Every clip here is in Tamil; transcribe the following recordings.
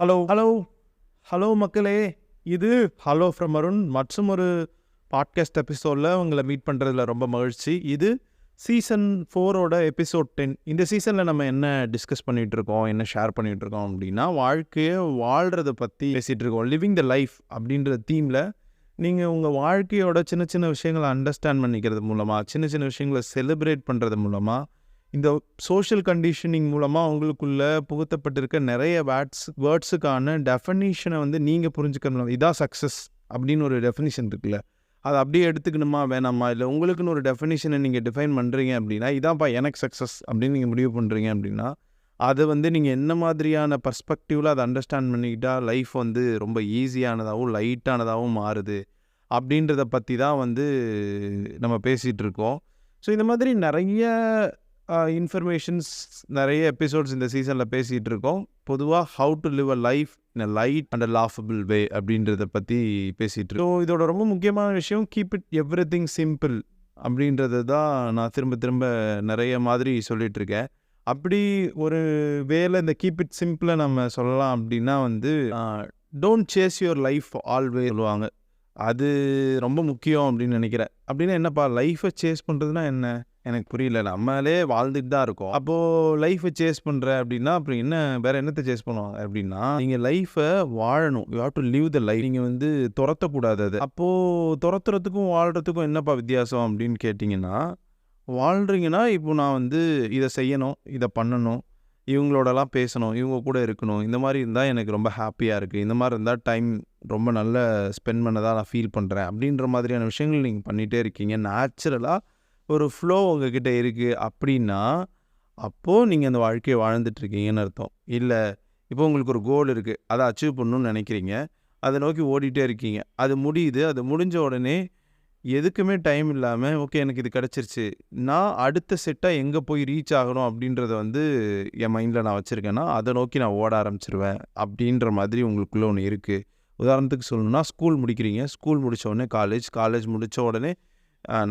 ஹலோ ஹலோ ஹலோ மக்களே, இது ஹலோ ஃப்ரம் அருண். மற்றும் ஒரு பாட்காஸ்ட் எபிசோடில் உங்களை மீட் பண்ணுறதுல ரொம்ப மகிழ்ச்சி. இது சீசன் 4ஓட எபிசோட் 10. இந்த சீசனில் நம்ம என்ன டிஸ்கஸ் பண்ணிகிட்ருக்கோம், என்ன ஷேர் பண்ணிகிட்ருக்கோம் அப்படின்னா, வாழ்க்கையை வாழ்கிறத பற்றி பேசிகிட்டு இருக்கோம். லிவிங் த லைஃப் அப்படின்ற தீமில் நீங்கள் உங்கள் வாழ்க்கையோட சின்ன சின்ன விஷயங்களை அண்டர்ஸ்டாண்ட் பண்ணிக்கிறது மூலமாக, சின்ன சின்ன விஷயங்களை செலிப்ரேட் பண்ணுறது மூலமாக, இந்த சோஷியல் கண்டிஷனிங் மூலமாக உங்களுக்குள்ளே புகுத்தப்பட்டிருக்க நிறைய வேர்ட்ஸுக்கான டெஃபனிஷனை நீங்கள் புரிஞ்சுக்கணும். இதான் சக்ஸஸ் அப்படின்னு ஒரு டெஃபினிஷன் இருக்குல்ல, அதை அப்படியே எடுத்துக்கணுமா வேணாமா, இல்லை உங்களுக்குன்னு ஒரு டெஃபினிஷனை நீங்கள் டிஃபைன் பண்ணுறீங்க அப்படின்னா, இதான்ப்பா எனக்கு சக்ஸஸ் அப்படின்னு நீங்கள் முடிவு பண்ணுறீங்க அப்படின்னா, அதை நீங்கள் என்ன மாதிரியான பர்ஸ்பெக்டிவில் அதை அண்டர்ஸ்டாண்ட் பண்ணிக்கிட்டால் லைஃப் ரொம்ப ஈஸியானதாகவும் லைட்டானதாகவும் மாறுது அப்படின்றத பற்றி தான் நம்ம பேசிகிட்டு இருக்கோம். ஸோ இந்த மாதிரி நிறைய இன்ஃபர்மேஷன்ஸ், நிறைய எபிசோட்ஸ் இந்த சீசனில் பேசிகிட்டு இருக்கோம். பொதுவாக how to live a life in a light and a laughable way அப்படின்றத பற்றி பேசிகிட்டு இருக்கோம். ஸோ இதோட ரொம்ப முக்கியமான விஷயம் கீப் இட் எவ்ரிதிங் சிம்பிள் அப்படின்றது தான் நான் திரும்ப திரும்ப நிறைய மாதிரி சொல்லிகிட்ருக்கேன். அப்படி ஒரு வேலை இந்த கீப் இட் சிம்பிளை நம்ம சொல்லலாம் அப்படின்னா don't chase your life always சொல்லுவாங்க. அது ரொம்ப முக்கியம் அப்படின்னு நினைக்கிறேன். அப்படின்னா என்னப்பா, லைஃப்பை சேஸ் பண்ணுறதுனா என்ன? எனக்கு புரியல. நம்மளே வாழ்ந்துட்டு தான் இருக்கோம். அப்போது லைஃப்பை சேஸ் பண்ணுற அப்படின்னா அப்புறம் என்ன, வேறு என்னத்தை சேஸ் பண்ணுவாங்க அப்படின்னா, நீங்கள் லைஃப்பை வாழணும். You have to live the life. நீங்கள் துரத்தக்கூடாது அது. அப்போது துரத்துறதுக்கும் வாழ்கிறதுக்கும் என்னப்பா வித்தியாசம் அப்படின்னு கேட்டிங்கன்னா, வாழ்கிறீங்கன்னா இப்போ நான் இதை செய்யணும், இதை பண்ணணும், இவங்களோடலாம் பேசணும், இவங்க கூட இருக்கணும், இந்த மாதிரி இருந்தால் எனக்கு ரொம்ப ஹாப்பியாக இருக்குது, இந்த மாதிரி இருந்தால் டைம் ரொம்ப நல்ல ஸ்பெண்ட் பண்ணதாக நான் ஃபீல் பண்ணுறேன் அப்படின்ற மாதிரியான விஷயங்கள் நீங்கள் பண்ணிகிட்டே இருக்கீங்க. நேச்சுரலாக ஒரு ஃப்ளோ உங்ககிட்ட இருக்குது அப்படின்னா, அப்போது நீங்கள் அந்த வாழ்க்கையை வாழ்ந்துட்டுருக்கீங்கன்னு அர்த்தம். இல்லை, இப்போ உங்களுக்கு ஒரு கோல் இருக்குது, அதை அச்சீவ் பண்ணணும்னு நினைக்கிறீங்க, அதை நோக்கி ஓடிட்டே இருக்கீங்க, அது முடியுது, அது முடிஞ்ச உடனே எதுக்குமே டைம் இல்லாமல் ஓகே எனக்கு இது கிடச்சிருச்சு, நான் அடுத்த செட்டாக எங்கே போய் ரீச் ஆகணும் அப்படின்றத என் மைண்டில் நான் வச்சுருக்கேன்னா அதை நோக்கி நான் ஓட ஆரம்பிச்சிருவேன் அப்படின்ற மாதிரி உங்களுக்குள்ளே ஒன்று இருக்குது. உதாரணத்துக்கு சொல்லணும்னா, ஸ்கூல் முடிக்கிறீங்க, ஸ்கூல் முடித்த உடனே காலேஜ் முடித்த உடனே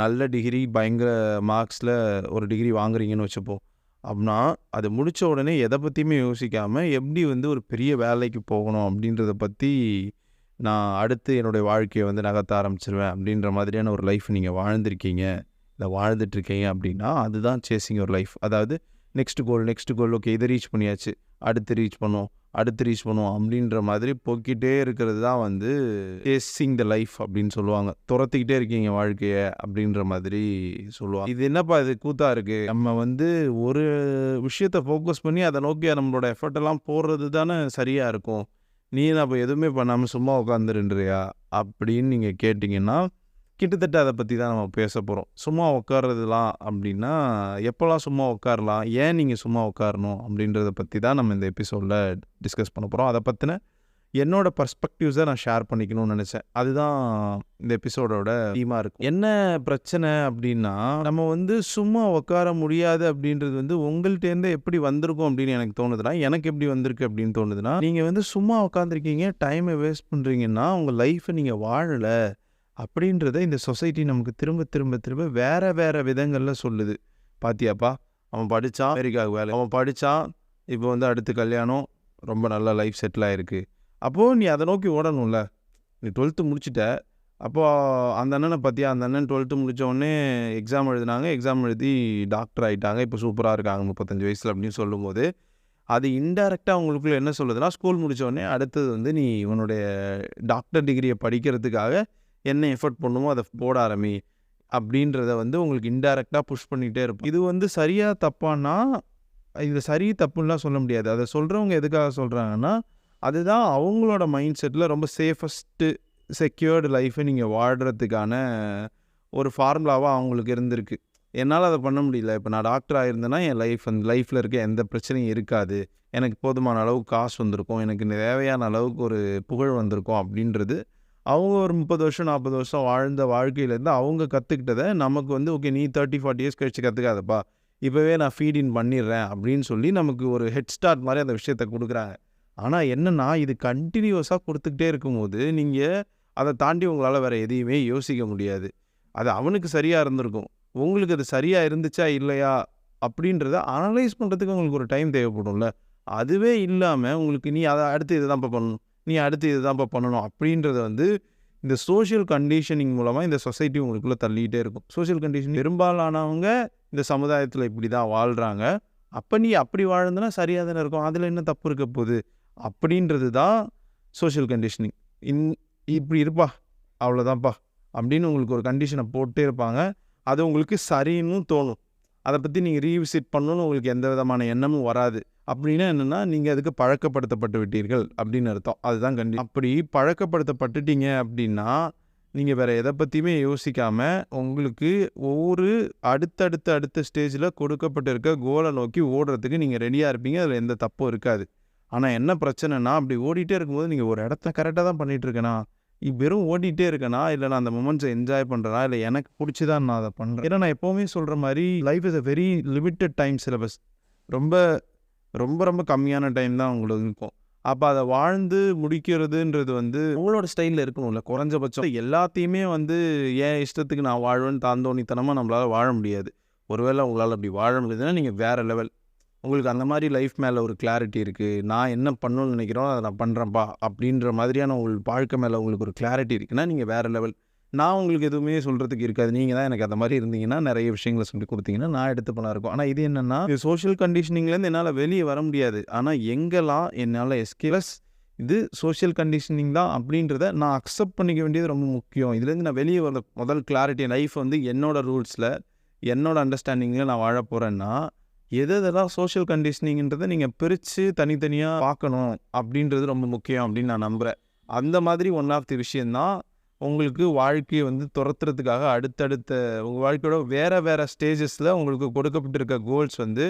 நல்ல டிகிரி, பயங்கர மார்க்ஸில் ஒரு டிகிரி வாங்குறீங்கன்னு வச்சுப்போம். அப்படின்னா அது முடித்த உடனே எதை பற்றியுமே யோசிக்காமல் எப்படி ஒரு பெரிய வேலைக்கு போகணும் அப்படின்றத பற்றி நான் அடுத்து என்னுடைய வாழ்க்கையை நகர்த்த ஆரம்பிச்சிருவேன் அப்படின்ற மாதிரியான ஒரு லைஃப் நீங்கள் வாழ்ந்துருக்கீங்க, இல்லை வாழ்ந்துட்டுருக்கீங்க அப்படின்னா அதுதான் சேசிங் ஒரு லைஃப். அதாவது நெக்ஸ்ட் கோல் ஓகே இதை ரீச் பண்ணியாச்சு, அடுத்து ரீச் பண்ணுவோம் அப்படின்ற மாதிரி போய்கிட்டே இருக்கிறது தான் சேசிங் த லைஃப் அப்படின்னு சொல்லுவாங்க. துரத்திக்கிட்டே இருக்கீங்க வாழ்க்கையை அப்படின்ற மாதிரி சொல்லுவாங்க. இது என்னப்பா இது கூத்தா இருக்குது, நம்ம ஒரு விஷயத்தை ஃபோக்கஸ் பண்ணி அதை நோக்கி நம்மளோட எஃபர்ட் எல்லாம் போடுறது தானே சரியாக இருக்கும், நீ அப்போ எதுவுமே பண்ணாமல் சும்மா உட்காந்துருன்றியா அப்படின்னு நீங்கள் கேட்டிங்கன்னா, கிட்டத்தட்ட அதை பற்றி தான் நம்ம பேச போகிறோம். சும்மா உட்கார்றதுலாம் அப்படின்னா எப்போல்லாம் சும்மா உட்காரலாம், ஏன் நீங்கள் சும்மா உட்காரணும் அப்படின்றத பற்றி தான் நம்ம இந்த எபிசோடில் டிஸ்கஸ் பண்ண போகிறோம். அதை பற்றின என்னோடய பர்ஸ்பெக்டிவ்ஸை நான் ஷேர் பண்ணிக்கணும்னு நினச்சேன். அதுதான் இந்த எபிசோடோட தீமாக இருக்கும். என்ன பிரச்சனை அப்படின்னா, நம்ம சும்மா உட்கார முடியாது அப்படின்றது உங்கள்கிட்டேருந்து எப்படி வந்திருக்கும் அப்படின்னு எனக்கு தோணுதுன்னா, எனக்கு எப்படி வந்திருக்கு அப்படின்னு தோணுதுன்னா, நீங்கள் சும்மா உட்காந்துருக்கீங்க, டைமை வேஸ்ட் பண்ணுறீங்கன்னா உங்கள் லைஃப்பை நீங்கள் வாழலை அப்படின்றத இந்த சொசைட்டி நமக்கு திரும்ப திரும்ப திரும்ப வேறு வேறு விதங்களில் சொல்லுது. பாத்தியாப்பா, அவன் படித்தான், அமெரிக்காவுக்கு வேலை, அவன் படித்தான், இப்போ அடுத்து கல்யாணம், ரொம்ப நல்ல லைஃப் செட்டில் ஆகிருக்கு. அப்போது நீ அதை நோக்கி ஓடணும்ல. நீ 12th முடிச்சுட்ட, அப்போது அந்த அண்ணனை பார்த்தியா, அந்த அண்ணன் 12th முடித்த உடனே எக்ஸாம் எழுதினாங்க, எக்ஸாம் எழுதி டாக்டர் ஆகிட்டாங்க, இப்போ சூப்பராக இருக்காங்க 35 வயசில் அப்படின்னு சொல்லும்போது, அது இன்டெரக்டாக உங்களுக்குள்ளே என்ன சொல்லுதுன்னா, ஸ்கூல் முடித்த உடனே அடுத்தது நீ உன்னுடைய டாக்டர் டிகிரியை படிக்கிறதுக்காக என்ன எஃபர்ட் பண்ணுமோ அதை போட ஆரம்பி அப்படின்றத உங்களுக்கு இன்டெரக்டாக புஷ் பண்ணிகிட்டே இருப்போம். இது சரியாக தப்பானா, இது சரி தப்புன்னெலாம் சொல்ல முடியாது. அதை சொல்கிறவங்க எதுக்காக சொல்கிறாங்கன்னா, அதுதான் அவங்களோட மைண்ட் செட்டில் ரொம்ப சேஃபஸ்ட்டு செக்யூர்டு லைஃப்பை நீங்கள் வாழ்கிறதுக்கான ஒரு ஃபார்முலாவாக அவங்களுக்கு இருந்திருக்கு. என்னால் அதை பண்ண முடியல, இப்போ நான் டாக்டர் ஆகியிருந்தேன்னா என் லைஃப்பில் இருக்க எந்த பிரச்சனையும் இருக்காது, எனக்கு போதுமான அளவுக்கு காசு வந்திருக்கும், எனக்கு தேவையான அளவுக்கு ஒரு புகழ் வந்திருக்கும் அப்படின்றது அவங்க ஒரு 30 வருஷம் 40 வருஷம் வாழ்ந்த வாழ்க்கையிலேருந்து அவங்க கற்றுக்கிட்டதை நமக்கு ஓகே நீ 30-40 இயர்ஸ் கழிச்சு கற்றுக்காதப்பா, இப்போவே நான் ஃபீட் இன் பண்ணிடுறேன் அப்படின்னு சொல்லி நமக்கு ஒரு ஹெட் ஸ்டார்ட் மாதிரி அந்த விஷயத்தை கொடுக்குறாங்க. ஆனால் என்னென்னா, இது கண்டினியூஸாக கொடுத்துக்கிட்டே இருக்கும்போது நீங்கள் அதை தாண்டி உங்களால் வேறு எதையுமே யோசிக்க முடியாது. அது அவனுக்கு சரியாக இருந்திருக்கும், உங்களுக்கு அது சரியாக இருந்துச்சா இல்லையா அப்படின்றத அனலைஸ் பண்ணுறதுக்கு உங்களுக்கு ஒரு டைம் தேவைப்படும்ல. அதுவே இல்லாமல் உங்களுக்கு நீ அதை அடுத்து இதை தான்ப்பா பண்ணணும், நீ அடுத்து இது தான்ப்பா பண்ணணும் அப்படின்றத வந்து இந்த சோஷியல் கண்டிஷனிங் மூலமாக இந்த சொசைட்டி உங்களுக்குள்ளே தள்ளிகிட்டே இருக்கும். சோஷியல் கண்டிஷன் பெரும்பாலானவங்க இந்த சமுதாயத்தில் இப்படி தான் வாழ்கிறாங்க, அப்போ நீ அப்படி வாழ்ந்தனா சரியாக தானே இருக்கும், அதில் என்ன தப்பு இருக்க போகுது அப்படின்றது தான் சோஷியல் கண்டிஷனிங். இப்படி இருப்பா அவ்வளோதான்ப்பா அப்படின்னு உங்களுக்கு ஒரு கண்டிஷனை போட்டே இருப்பாங்க. அது உங்களுக்கு சரின்னு தோணும், அதை பற்றி நீங்கள் ரீவிசிட் பண்ணணும்னு உங்களுக்கு எந்த விதமான எண்ணமும் வராது. அப்படின்னா என்னென்னா நீங்கள் அதுக்கு பழக்கப்படுத்தப்பட்டு விட்டீர்கள் அப்படின்னு அர்த்தம். அதுதான் அப்படி பழக்கப்படுத்தப்பட்டுட்டீங்க அப்படின்னா நீங்கள் வேறு எதை பற்றியுமே யோசிக்காமல் உங்களுக்கு ஒவ்வொரு அடுத்த ஸ்டேஜில் கொடுக்கப்பட்டிருக்க கோலை நோக்கி ஓடுறதுக்கு நீங்கள் ரெடியாக இருப்பீங்க. அதில் எந்த தப்பும் இருக்காது. ஆனால் என்ன பிரச்சனைனா அப்படி ஓடிட்டே இருக்கும்போது நீங்கள் ஒரு இடத்த கரெக்டாக தான் பண்ணிகிட்ருக்கேனா, வெறும் ஓடிட்டே இருக்கேனா, இல்லை நான் அந்த மொமெண்ட்ஸை என்ஜாய் பண்ணுறேனா, இல்லை எனக்கு பிடிச்சிதான் நான் அதை பண்ணுறேன். ஏன்னா நான் எப்போவுமே சொல்கிற மாதிரி life is a very limited time syllabus. ரொம்ப ரொம்ப ரொம்ப கம்மியான டைம் தான் உங்களுக்கு இருக்கும். அப்போ அதை வாழ்ந்து முடிக்கிறதுன்றது வந்து உங்களோட ஸ்டைலில் இருக்கணும்ல. குறைஞ்சபட்சம் எல்லாத்தையுமே வந்து ஏன் இஷ்டத்துக்கு நான் வாழ்வேன்னு தாந்தோணித்தனமாக நம்மளால் வாழ முடியாது. ஒருவேளை உங்களால் அப்படி வாழ முடியுதுன்னா நீங்கள் வேறு லெவல். உங்களுக்கு அந்த மாதிரி லைஃப் மேலே ஒரு கிளாரிட்டி இருக்குது, நான் என்ன பண்ணணும்னு நினைக்கிறோம் அதை நான் பண்ணுறேன்ப்பா அப்படின்ற மாதிரியான உங்களுக்கு வாழ்க்கை மேலே உங்களுக்கு ஒரு கிளாரிட்டி இருக்குன்னா நீங்கள் வேறு லெவல். நான் உங்களுக்கு எதுவுமே சொல்கிறதுக்கு இருக்காது, நீங்கள் தான் எனக்கு அந்த மாதிரி இருந்தீங்கன்னா நிறைய விஷயங்களை சொல்லி கொடுத்தீங்கன்னா நான் எடுத்து பண்ண இருக்கும். ஆனால் இது என்னென்னா சோஷியல் கண்டிஷனிங்லேருந்து என்னால் வெளியே வர முடியாது. ஆனால் எங்கெல்லாம் என்னால் எஸ்கேப்ஸ் இது சோஷியல் கண்டிஷனிங் தான் அப்படின்றத நான் அக்செப்ட் பண்ணிக்க வேண்டியது ரொம்ப முக்கியம். இதுலேருந்து நான் வெளியே வர முதல் கிளாரிட்டி, லைஃப் வந்து என்னோடய ரூல்ஸில் என்னோட அண்டர்ஸ்டாண்டிங்கில் நான் வாழ போகிறேன்னா எதெல்லாம் சோஷியல் கண்டிஷனிங்கிறத நீங்கள் பிரித்து தனித்தனியாக பார்க்கணும் அப்படின்றது ரொம்ப முக்கியம் அப்படின்னு நான் நம்புகிறேன். அந்த மாதிரி ஒன் ஆஃப் தி விஷயந்தான் உங்களுக்கு வாழ்க்கையை வந்து துரத்துறதுக்காக அடுத்தடுத்த உங்கள் வாழ்க்கையோட வேறு ஸ்டேஜஸில் உங்களுக்கு கொடுக்கப்பட்டிருக்க கோல்ஸ் வந்து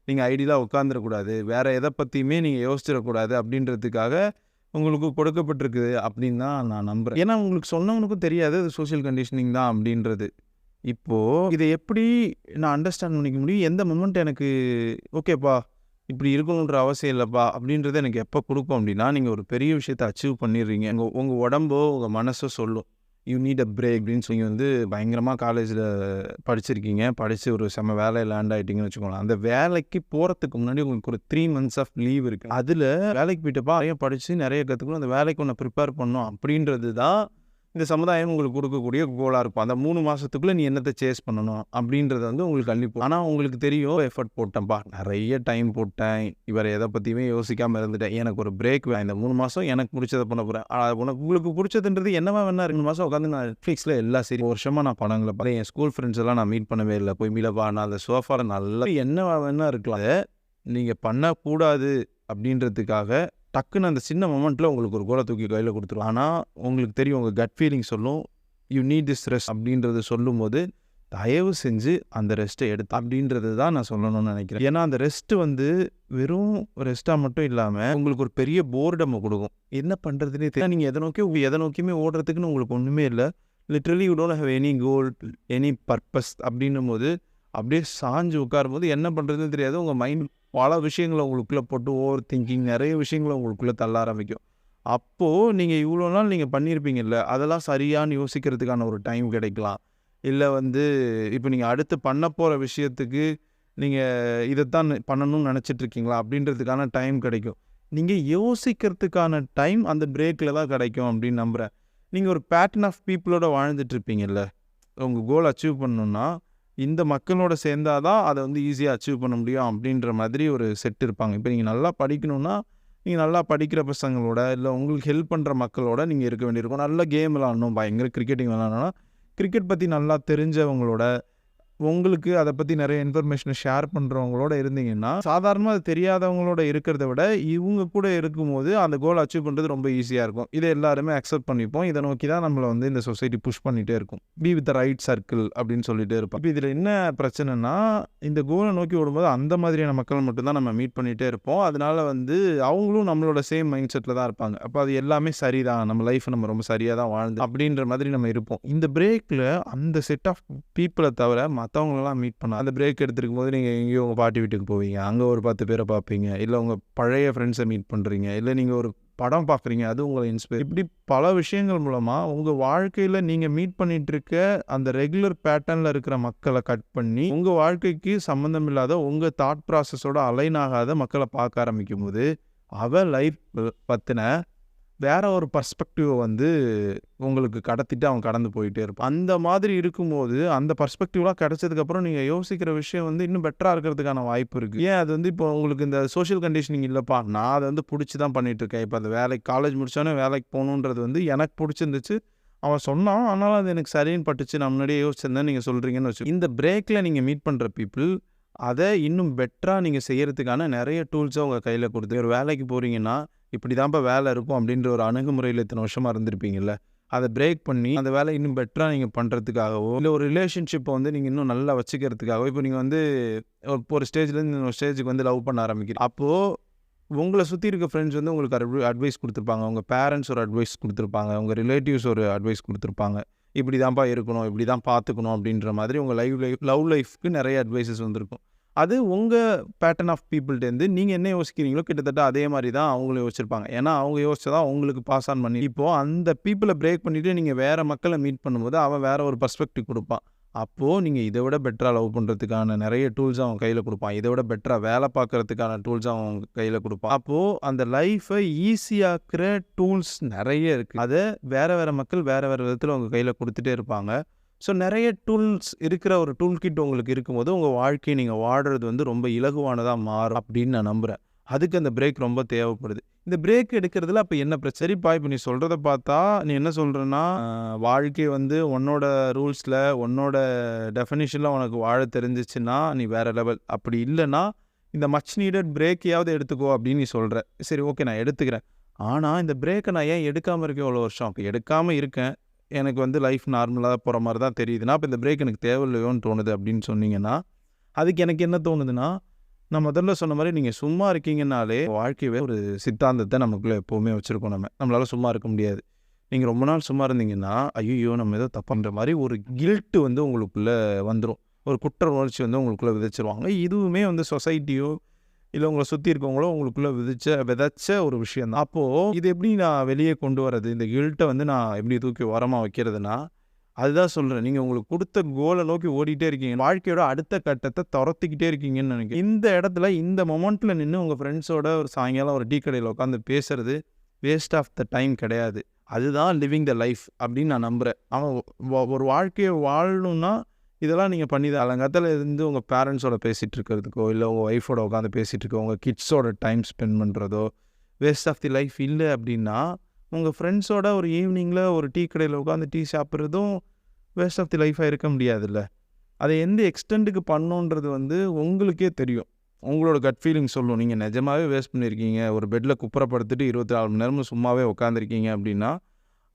நீங்கள் ஐடியலாக உட்காந்துடக்கூடாது, வேறு எதை பற்றியுமே நீங்கள் யோசிச்சிடக்கூடாது அப்படின்றதுக்காக உங்களுக்கு கொடுக்கப்பட்டிருக்குது அப்படின்னு தான் நான் நம்புகிறேன். ஏன்னா உங்களுக்கு சொன்னவனுக்கும் தெரியாது அது சோஷியல் கண்டிஷனிங் தான் அப்படின்றது. இப்போது இதை எப்படி நான் அண்டர்ஸ்டாண்ட் பண்ணிக்க முடியும், எந்த மொமெண்ட் எனக்கு ஓகேப்பா இப்படி இருக்கணுன்ற அவசியம் இல்லைப்பா அப்படின்றத எனக்கு எப்போ கொடுக்கும் அப்படின்னா நீங்கள் ஒரு பெரிய விஷயத்தை அச்சீவ் பண்ணிடுறீங்க. உங்கள் உடம்போ உங்கள் மனசோ சொல்லும் யூ நீட் அ பிரேக் அப்படின்னு சொல்லி வந்து பயங்கரமாக காலேஜில் படிச்சிருக்கீங்க, படித்து ஒரு செம்ம வேலையில் லேண்ட் ஆகிட்டிங்கன்னு வச்சுக்கோங்களேன். அந்த வேலைக்கு போகிறதுக்கு முன்னாடி உங்களுக்கு ஒரு 3 months ஆஃப் லீவ் இருக்குது. அதில் வேலைக்கு போயிட்டுப்பா நிறைய படித்து நிறைய கற்றுக்கணும், அந்த வேலைக்கு ஒன்று ப்ரிப்பேர் பண்ணணும் அப்படின்றது தான் இந்த சமுதாயம் உங்களுக்கு கொடுக்கக்கூடிய கோலாக இருக்கும். அந்த 3 மாதத்துக்குள்ளே நீ என்னத்தை சேஸ் பண்ணணும் அப்படின்றத வந்து உங்களுக்கு அள்ளிப்போம். ஆனால் உங்களுக்கு தெரியும் எஃபர்ட் போட்டேன்ப்பா, நிறைய டைம் போட்டேன், இவரை எதை பற்றியுமே யோசிக்காமல் இருந்துட்டேன், எனக்கு ஒரு பிரேக் வேணும், இந்த 3 மாதம் எனக்கு பிடிச்சதை பண்ண போகிறேன். உங்களுக்கு பிடிச்சதுன்றது என்னவா வேணா 2 மாதம் உட்காந்து நான் நெட்ஃப்ளிக்ஸில் எல்லா சரி வருஷமாக நான் படங்களை பார்த்தேன், என் ஸ்கூல் ஃப்ரெண்ட்ஸ் எல்லாம் நான் மீட் பண்ணவே இல்லை, போய் மீளப்பா நான் அந்த சோஃபாவில் நல்லா என்னவா வேணா இருக்கலாம். நீங்கள் பண்ணக்கூடாது அப்படின்றதுக்காக டக்குன்னு அந்த சின்ன மொமெண்ட்டில் உங்களுக்கு ஒரு கோலை தூக்கி கையில் கொடுத்துரும். ஆனால் உங்களுக்கு தெரியும் உங்கள் கட் ஃபீலிங் சொல்லும் யூ நீட் திஸ் ரெஸ்ட் அப்படின்றது சொல்லும் போது தயவு செஞ்சு அந்த ரெஸ்ட்டை எடுத்து அப்படின்றது தான் நான் சொல்லணும்னு நினைக்கிறேன். ஏன்னா அந்த ரெஸ்ட்டு வந்து வெறும் ரெஸ்ட்டாக மட்டும் இல்லாமல் உங்களுக்கு ஒரு பெரிய போர்டம் கொடுக்கும். என்ன பண்ணுறதுனே தெரியும், நீங்கள் எதை நோக்கியுமே ஓடுறதுக்குன்னு உங்களுக்கு ஒன்றுமே இல்லை. Literally you don't have any goal any purpose அப்படின்னும் போது அப்படியே சாஞ்சு உட்காரும் போது என்ன பண்ணுறதுன்னு தெரியாது. உங்கள் மைண்ட் பல விஷயங்களை உங்களுக்குள்ளே போட்டு ஓவர் திங்கிங் நிறைய விஷயங்களை உங்களுக்குள்ளே தள்ள ஆரம்பிக்கும். அப்போது நீங்கள் இவ்வளோ நாள் நீங்கள் பண்ணியிருப்பீங்கல்ல, அதெல்லாம் சரியானு யோசிக்கிறதுக்கான ஒரு டைம் கிடைக்கலாம். இல்லை வந்து இப்போ நீங்கள் அடுத்து பண்ண போகிற விஷயத்துக்கு நீங்கள் இதைத்தான் பண்ணணும்னு நினச்சிட்ருக்கீங்களா அப்படின்றதுக்கான டைம் கிடைக்கும். நீங்கள் யோசிக்கிறதுக்கான டைம் அந்த பிரேக்கில் தான் கிடைக்கும் அப்படின்னு நம்புகிறேன். நீங்கள் ஒரு பேட்டர்ன் ஆஃப் பீப்புளோட வாழ்ந்துட்டுருப்பீங்கல்ல, உங்கள் கோல் அச்சீவ் பண்ணணுன்னா இந்த மக்களோட சேர்ந்தால் தான் அதை வந்து ஈஸியாக அச்சீவ் பண்ண முடியும் அப்படின்ற மாதிரி ஒரு செட் இருப்பாங்க. இப்போ நீங்கள் நல்லா படிக்கணும்னா நீங்கள் நல்லா படிக்கிற பசங்களோட இல்லை உங்களுக்கு ஹெல்ப் பண்ணுற மக்களோட நீங்கள் இருக்க வேண்டியிருக்கும். நல்ல கேம் விளாடணும், பயங்கர கிரிக்கெட்டிங் விளாட்ணுன்னா கிரிக்கெட் பற்றி நல்லா தெரிஞ்சவங்களோட, உங்களுக்கு அதை பற்றி நிறைய இன்ஃபர்மேஷனை ஷேர் பண்ணுறவங்களோட இருந்தீங்கன்னா சாதாரணமாக அது தெரியாதவங்களோட இருக்கிறத விட இவங்க கூட இருக்கும்போது அந்த கோல் அச்சீவ் பண்ணுறது ரொம்ப ஈஸியாக இருக்கும். இதை எல்லாருமே அக்செப்ட் பண்ணிப்போம். இதை நோக்கி தான் நம்மளை வந்து இந்த சொசைட்டி புஷ் பண்ணிகிட்டே இருக்கும். Be with the right circle அப்படின்னு சொல்லிகிட்டே இருப்போம். இப்போ இதில் என்ன பிரச்சனைனா இந்த கோலை நோக்கி ஓடும்போது அந்த மாதிரியான மக்கள் மட்டும்தான் நம்ம மீட் பண்ணிகிட்டே இருப்போம். அதனால வந்து அவங்களும் நம்மளோட சேம் மைண்ட் செட்டில் தான் இருப்பாங்க. அப்போ அது எல்லாமே சரிதான், நம்ம லைஃப்பை நம்ம ரொம்ப சரியாக தான் வாழ்ந்து அப்படின்ற மாதிரி நம்ம இருப்போம். இந்த பிரேக்கில் அந்த செட் ஆஃப் பீப்புளை தவிர மற்றவங்களெல்லாம் மீட் பண்ண அந்த பிரேக் எடுத்துருக்கும் போது நீங்கள் எங்கேயோ உங்கள் பாட்டி வீட்டுக்கு போவீங்க, அங்கே ஒரு 10 பேரை பார்ப்பீங்க, இல்லை உங்கள் பழைய ஃப்ரெண்ட்ஸை மீட் பண்ணுறீங்க, இல்லை நீங்கள் ஒரு படம் பார்க்குறீங்க, அது உங்களை இன்ஸ்பயர். இப்படி பல விஷயங்கள் மூலமாக உங்கள் வாழ்க்கையில் நீங்கள் மீட் பண்ணிகிட்டு இருக்க அந்த ரெகுலர் பேட்டர்னில் இருக்கிற மக்களை கட் பண்ணி உங்கள் வாழ்க்கைக்கு சம்மந்தம் இல்லாத உங்கள் தாட் ப்ராசஸோட அலைன் ஆகாத மக்களை பார்க்க ஆரம்பிக்கும் போது அவன் லைஃப் பற்றின வேற ஒரு பர்ஸ்பெக்டிவை வந்து உங்களுக்கு கடத்திட்டு அவன் கடந்து போயிட்டே இருப்பான். அந்த மாதிரி இருக்கும்போது அந்த பர்ஸ்பெக்டிவ்லாம் கிடைச்சதுக்கப்புறம் நீங்கள் யோசிக்கிற விஷயம் வந்து இன்னும் பெட்டராக இருக்கிறதுக்கான வாய்ப்பு இருக்குது. ஏன் அது வந்து இப்போ உங்களுக்கு இந்த சோஷியல் கண்டிஷனிங் இல்லைப்பா, நான் அதை வந்து பிடிச்சி தான் பண்ணிகிட்ருக்கேன். இப்போ அந்த வேலைக்கு காலேஜ் முடித்தோடனே வேலைக்கு போகணுன்றது வந்து எனக்கு பிடிச்சிருந்துச்சு, அவன் சொன்னான், ஆனாலும் அது எனக்கு சரின்னு பட்டுச்சு, நான் முன்னாடியே யோசிச்சிருந்தேன் நீங்கள் சொல்கிறீங்கன்னு வச்சு. இந்த பிரேக்கில் நீங்கள் மீட் பண்ணுற பீப்புள் அதை இன்னும் பெட்டராக நீங்கள் செய்கிறதுக்கான நிறைய டூல்ஸை உங்கள் கையில் கொடுத்து, ஒரு வேலைக்கு போகிறீங்கன்னா இப்படி தான்ப்பா வேலை இருக்கும் அப்படின்ற ஒரு அணுகுமுறையில் இத்தனை வருஷமாக இருந்திருப்பீங்கள்ல, அதை பிரேக் பண்ணி அந்த வேலை இன்னும் பெட்டராக நீங்கள் பண்ணுறதுக்காகவோ இல்லை ஒரு ரிலேஷன்ஷிப்பை வந்து நீங்கள் இன்னும் நல்லா வச்சுக்கிறதுக்காகவோ, இப்போ நீங்கள் வந்து ஒரு ஸ்டேஜ்லேருந்து இன்னொரு ஸ்டேஜுக்கு வந்து லவ் பண்ண ஆரம்பிக்கிறீங்க. அப்போது உங்களை சுற்றி இருக்க ஃப்ரெண்ட்ஸ் வந்து உங்களுக்கு அட்வைஸ் கொடுத்துருப்பாங்க, உங்கள் பேரண்ட்ஸ் ஒரு அட்வைஸ் கொடுத்துருப்பாங்க, உங்கள் ரிலேட்டிவ்ஸ் ஒரு அட்வைஸ் கொடுத்துருப்பாங்க, இப்படி தான்ப்பா இருக்கணும், இப்படி தான் பார்த்துக்கணும் அப்படின்ற மாதிரி உங்கள் லவ் லைஃப்க்கு நிறைய அட்வைசஸ் வந்திருக்கும். அது உங்கள் பேட்டர்ன் ஆஃப் பீப்புள்கிட்டேருந்து நீங்கள் என்ன யோசிக்கிறீங்களோ கிட்டத்தட்ட அதே மாதிரி தான் அவங்களும் யோசிச்சிருப்பாங்க. ஏன்னா அவங்க யோசிச்சதான் உங்களுக்கு பாஸ் ஆன் பண்ணி இப்போது அந்த பீப்புளை பிரேக் பண்ணிவிட்டு நீங்கள் வேறு மக்களை மீட் பண்ணும்போது அவன் வேறு ஒரு பர்ஸ்பெக்டிவ் கொடுப்பான். அப்போது நீங்கள் இதை விட பெட்டராக லவ் பண்ணுறதுக்கான நிறைய டூல்ஸ் அவன் கையில் கொடுப்பான், இதை விட பெட்டராக வேலை பார்க்குறதுக்கான டூல்ஸ் அவன் கையில் கொடுப்பான். அப்போது அந்த லைஃப்பை ஈஸியாக்குற டூல்ஸ் நிறைய இருக்குது. அதை வேறு மக்கள் வேறு விதத்தில் உங்கள் கையில் கொடுத்துட்டே இருப்பாங்க. ஸோ நிறைய டூல்ஸ் இருக்கிற ஒரு டூல் கிட் உங்களுக்கு இருக்கும்போது உங்கள் வாழ்க்கையை நீங்கள் வாடுறது வந்து ரொம்ப இலகுவானதாக மாறும் அப்படின்னு நான் நம்புகிறேன். அதுக்கு அந்த பிரேக் ரொம்ப தேவைப்படுது. இந்த பிரேக் எடுக்கிறதுல அப்போ என்ன பிரச்சனை? சரிப்பா, இப்போ நீ சொல்கிறத பார்த்தா நீ என்ன சொல்கிறேன்னா, வாழ்க்கை வந்து உன்னோட ரூல்ஸில் உன்னோட டெஃபினிஷனில் உனக்கு வாழ தெரிஞ்சிச்சுன்னா நீ வேறு லெவல், அப்படி இல்லைன்னா இந்த மச் நீடட் பிரேக்கையாவது எடுத்துக்கோ அப்படின்னு நீ சொல்கிற. சரி, ஓகே, நான் எடுத்துக்கிறேன். ஆனால் இந்த பிரேக்கை நான் ஏன் எடுக்காமல் இருக்கேன் இவ்வளோ வருஷம்? அப்போ எடுக்காமல் இருக்கேன், எனக்கு வந்து லைஃப் நார்மலாக போகிற மாதிரி தான் தெரியுதுன்னா அப்போ இந்த பிரேக் எனக்கு தேவையில்லையோன்னு தோணுது அப்படின்னு சொன்னீங்கன்னா, அதுக்கு எனக்கு என்ன தோணுதுன்னா, நான் முதல்ல சொன்ன மாதிரி நீங்கள் சும்மா இருக்கீங்கன்னாலே வாழ்க்கையவே ஒரு சித்தாந்தத்தை நமக்குள்ளே எப்போவுமே வச்சுருக்கோம். நம்மளால் சும்மா இருக்க முடியாது. நீங்கள் ரொம்ப நாள் சும்மா இருந்தீங்கன்னா ஐயோ நம்ம ஏதோ தப்புன்ற மாதிரி ஒரு கில்ட்டு வந்து உங்களுக்குள்ளே வந்துடும், ஒரு குற்ற உணர்ச்சி வந்து உங்களுக்குள்ளே விதைச்சிருவாங்க. இதுவுமே வந்து சொசைட்டியோ இல்லை உங்களை சுற்றி இருக்கவங்களோ உங்களுக்குள்ளே விதைச்ச ஒரு விஷயம் தான். அப்போது இது எப்படி நான் வெளியே கொண்டு வரது, இந்த கில்ட்டை வந்து நான் எப்படி தூக்கி ஓரமாக வைக்கிறதுனா, அதுதான் சொல்கிறேன். நீங்கள் உங்களுக்கு கொடுத்த கோலை நோக்கி ஓடிட்டே இருக்கீங்க, வாழ்க்கையோட அடுத்த கட்டத்தை துரத்திக்கிட்டே இருக்கீங்கன்னு நினைக்கிறேன். இந்த இடத்துல இந்த மொமெண்ட்டில் நின்று உங்கள் ஃப்ரெண்ட்ஸோட ஒரு சாயங்காலம் ஒரு டீ கடையில் உட்காந்து பேசுறது வேஸ்ட் ஆஃப் த டைம் கிடையாது. அதுதான் லிவிங் த லைஃப் அப்படின்னு நான் நம்புகிறேன். அவன் ஒரு வாழ்க்கையை வாழணுன்னா இதெல்லாம் நீங்கள் பண்ணி தான் அலங்காத்தில் இருந்து உங்கள் பேரண்ட்ஸோட பேசிகிட்டு இருக்கிறதுக்கோ இல்லை உங்கள் ஒய்ஃபோட உட்காந்து பேசிகிட்டு இருக்கோ உங்கள் கிட்ஸோட டைம் ஸ்பெண்ட் பண்ணுறதோ வேஸ்ட் ஆஃப் தி லைஃப் இல்லை. அப்படின்னா உங்கள் ஃப்ரெண்ட்ஸோட ஒரு ஈவினிங்கில் ஒரு டீ கடையில் உட்காந்து டீ சாப்பிட்றதும் வேஸ்ட் ஆஃப் தி லைஃபாக இருக்க முடியாதுல்ல. அதை எந்த எக்ஸ்டெண்டுக்கு பண்ணணுன்றது வந்து உங்களுக்கே தெரியும், உங்களோட கட் ஃபீலிங் சொல்லும். நீங்கள் நிஜமாகவே வேஸ்ட் பண்ணியிருக்கீங்க, ஒரு பெட்டில் குப்புறப்படுத்திட்டு 24 மணி நேரமும் சும்மாவே உட்காந்துருக்கீங்க அப்படின்னா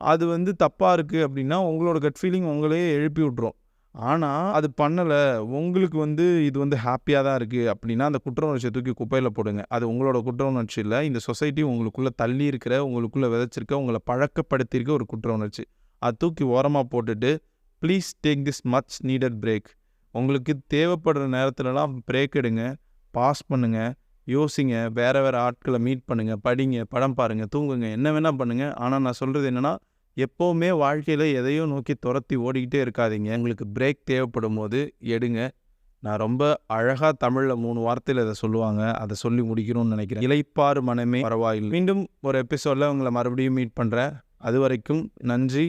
அது வந்து தப்பாக இருக்குது அப்படின்னா உங்களோட கட் ஃபீலிங் உங்களையே எழுப்பி விட்ரும். ஆனால் அது பண்ணலை, உங்களுக்கு வந்து இது வந்து ஹாப்பியாக தான் இருக்குது அப்படின்னா அந்த குற்ற உணர்ச்சியை தூக்கி குப்பையில் போடுங்க. அது உங்களோட குற்ற உணர்ச்சி இல்லை, இந்த சொசைட்டி உங்களுக்குள்ளே தள்ளி இருக்கிற உங்களுக்குள்ளே விதைச்சிருக்க உங்களை பழக்கப்படுத்தியிருக்க ஒரு குற்ற உணர்ச்சி. அது தூக்கி ஓரமாக போட்டுட்டு please take this much needed break. உங்களுக்கு தேவைப்படுற நேரத்துலலாம் பிரேக் எடுங்க, பாஸ் பண்ணுங்கள், யோசிங்க, வேறு ஆட்களை மீட் பண்ணுங்கள், படிங்க, படம் பாருங்கள், தூங்குங்க, என்ன வேணால் பண்ணுங்கள். ஆனால் நான் சொல்கிறது என்னென்னா, எப்போவுமே வாழ்க்கையில் எதையோ நோக்கி துரத்தி ஓடிக்கிட்டே இருக்காதீங்க. உங்களுக்கு பிரேக் தேவைப்படும் போது எடுங்க. நான் ரொம்ப அழகாக தமிழில் 3 வார்த்தையில் இதை சொல்லுவாங்க, அதை சொல்லி முடிக்கணும்னு நினைக்கிறேன். இளைப்பாறு மனமே பரவாயில்லை. மீண்டும் ஒரு எபிசோடில் உங்களை மறுபடியும் மீட் பண்ணுறேன். அது வரைக்கும் நன்றி.